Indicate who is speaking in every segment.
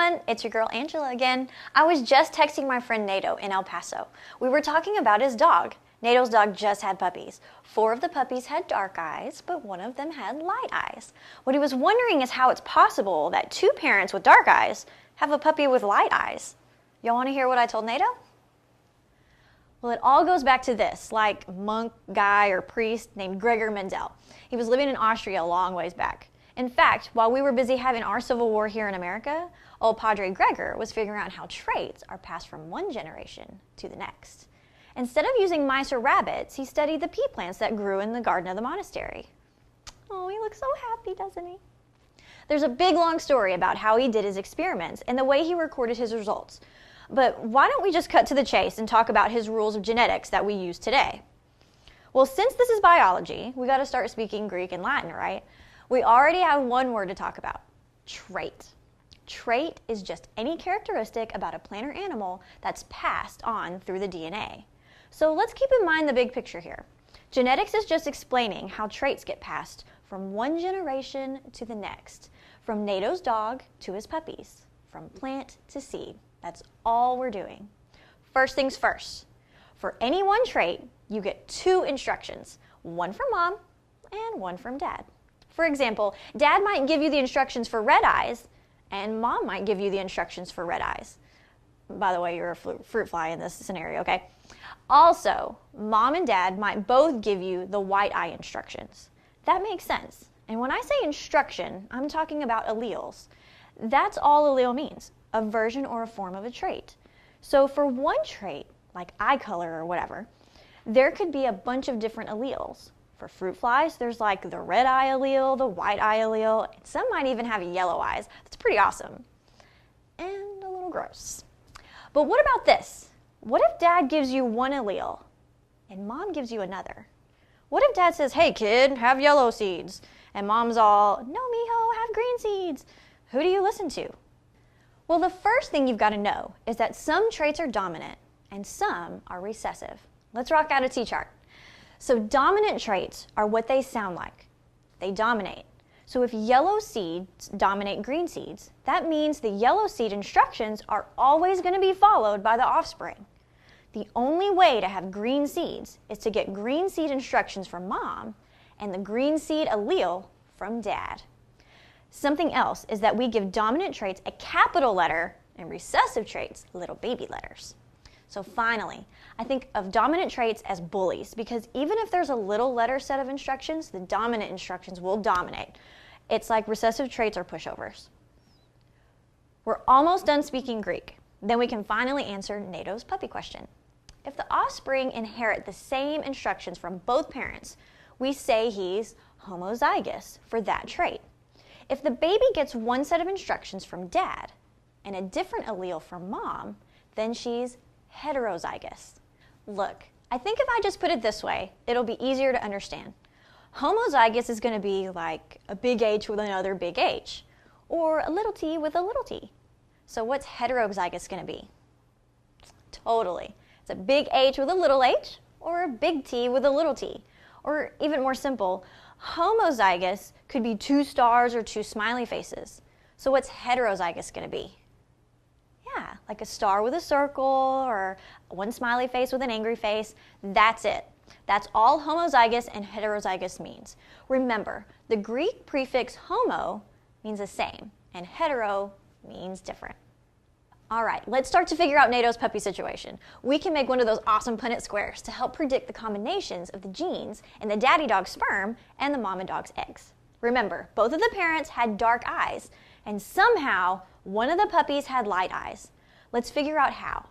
Speaker 1: everyone, it's your girl Angela again. I was just texting my friend Nato in El Paso. We were talking about his dog. Nato's dog just had puppies. 4 of the puppies had dark eyes, but 1 of them had light eyes. What he was wondering is how it's possible that 2 parents with dark eyes have a puppy with light eyes. Y'all want to hear what I told Nato? Well, it all goes back to this, like monk guy or priest named Gregor Mendel. He was living in Austria a long ways back. In fact, while we were busy having our civil war here in America, old Padre Gregor was figuring out how traits are passed from one generation to the next. Instead of using mice or rabbits, he studied the pea plants that grew in the garden of the monastery. Oh, he looks so happy, doesn't he? There's a big long story about how he did his experiments and the way he recorded his results. But why don't we just cut to the chase and talk about his rules of genetics that we use today? Well, since this is biology, we got to start speaking Greek and Latin, right? We already have one word to talk about, trait. Trait is just any characteristic about a plant or animal that's passed on through the DNA. So let's keep in mind the big picture here. Genetics is just explaining how traits get passed from one generation to the next, from Nato's dog to his puppies, from plant to seed. That's all we're doing. First things first, for any one trait, you get 2 instructions, one from mom and one from dad. For example, dad might give you the instructions for red eyes, and mom might give you the instructions for red eyes. By the way, you're a fruit fly in this scenario, okay? Also, mom and dad might both give you the white eye instructions. That makes sense. And when I say instruction, I'm talking about alleles. That's all allele means, a version or a form of a trait. So for one trait, like eye color or whatever, there could be a bunch of different alleles. For fruit flies, there's like the red eye allele, the white eye allele, and some might even have yellow eyes. That's pretty awesome. And a little gross. But what about this? What if dad gives you one allele and mom gives you another? What if dad says, hey kid, have yellow seeds, and mom's all, no mijo, have green seeds? Who do you listen to? Well, the first thing you've got to know is that some traits are dominant and some are recessive. Let's rock out a T-chart. So dominant traits are what they sound like. They dominate. So if yellow seeds dominate green seeds, that means the yellow seed instructions are always going to be followed by the offspring. The only way to have green seeds is to get green seed instructions from mom and the green seed allele from dad. Something else is that we give dominant traits a capital letter and recessive traits little baby letters. So finally, I think of dominant traits as bullies because even if there's a little letter set of instructions, the dominant instructions will dominate. It's like recessive traits are pushovers. We're almost done speaking Greek. Then we can finally answer Nato's puppy question. If the offspring inherit the same instructions from both parents, we say he's homozygous for that trait. If the baby gets one set of instructions from dad and a different allele from mom, then she's heterozygous. Look, I think if I just put it this way, it'll be easier to understand. Homozygous is going to be like a big H with another big H, or a little t with a little t. So what's heterozygous going to be? Totally. It's a big H with a little h, or a big T with a little t. Or even more simple, homozygous could be 2 stars or 2 smiley faces. So what's heterozygous going to be? Yeah, like a star with a circle or 1 smiley face with an angry face. That's it. That's all homozygous and heterozygous means. Remember, the Greek prefix homo means the same, and hetero means different. All right, let's start to figure out Nato's puppy situation. We can make one of those awesome Punnett Squares to help predict the combinations of the genes in the daddy dog's sperm and the mama dog's eggs. Remember, both of the parents had dark eyes, and somehow one of the puppies had light eyes. Let's figure out how.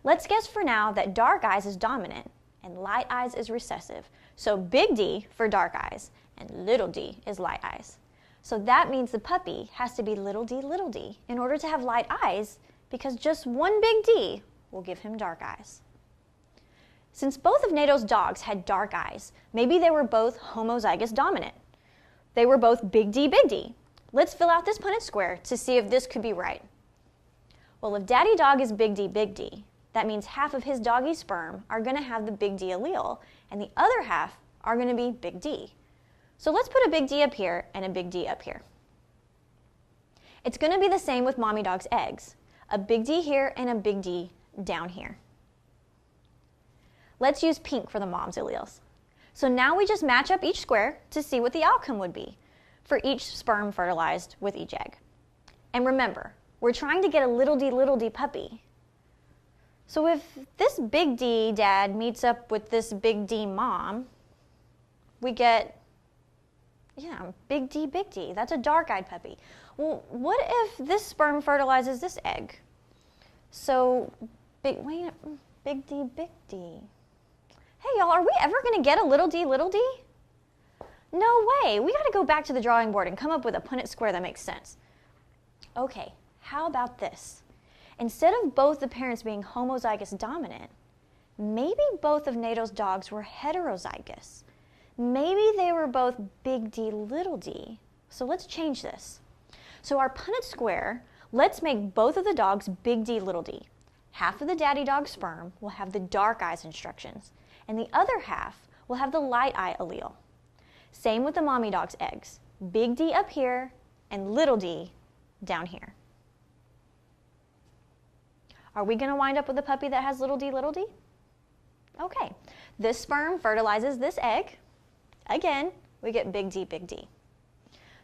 Speaker 1: Let's guess for now that dark eyes is dominant and light eyes is recessive. So big D for dark eyes and little d is light eyes. So that means the puppy has to be little d in order to have light eyes because just one big D will give him dark eyes. Since both of Nato's dogs had dark eyes, maybe they were both homozygous dominant. They were both big D, big D. Let's fill out this Punnett square to see if this could be right. Well, if daddy dog is big D, that means half of his doggy sperm are going to have the big D allele, and the other half are going to be big D. So let's put a big D up here and a big D up here. It's going to be the same with mommy dog's eggs. A big D here and a big D down here. Let's use pink for the mom's alleles. So now we just match up each square to see what the outcome would be for each sperm fertilized with each egg. And remember, we're trying to get a little d puppy. So if this big D dad meets up with this big D mom, we get, big D, big D. That's a dark-eyed puppy. Well, what if this sperm fertilizes this egg? So, big D, big D. Hey, y'all, are we ever going to get a little d? No way. We got to go back to the drawing board and come up with a Punnett Square that makes sense. Okay, how about this? Instead of both the parents being homozygous dominant, maybe both of Nado's dogs were heterozygous. Maybe they were both big D, little d. So let's change this. So our Punnett Square, let's make both of the dogs big D, little d. Half of the daddy dog sperm will have the dark eyes instructions, and the other half will have the light eye allele. Same with the mommy dog's eggs. Big D up here and little d down here. Are we going to wind up with a puppy that has little d? Okay, this sperm fertilizes this egg. Again, we get big D, big D.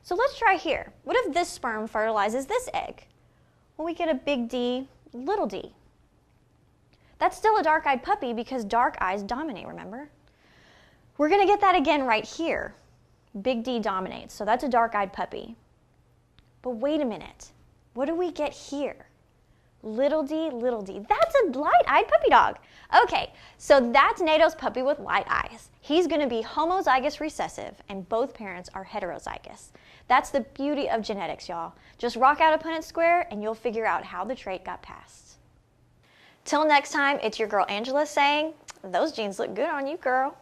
Speaker 1: So let's try here. What if this sperm fertilizes this egg? Well, we get a big D, little d. That's still a dark-eyed puppy because dark eyes dominate, remember? We're going to get that again right here. Big D dominates, so that's a dark-eyed puppy. But wait a minute. What do we get here? Little d. That's a light-eyed puppy dog. Okay, so that's Nado's puppy with light eyes. He's going to be homozygous recessive, and both parents are heterozygous. That's the beauty of genetics, y'all. Just rock out a Punnett Square, and you'll figure out how the trait got passed. Till next time, it's your girl Angela saying, those genes look good on you, girl.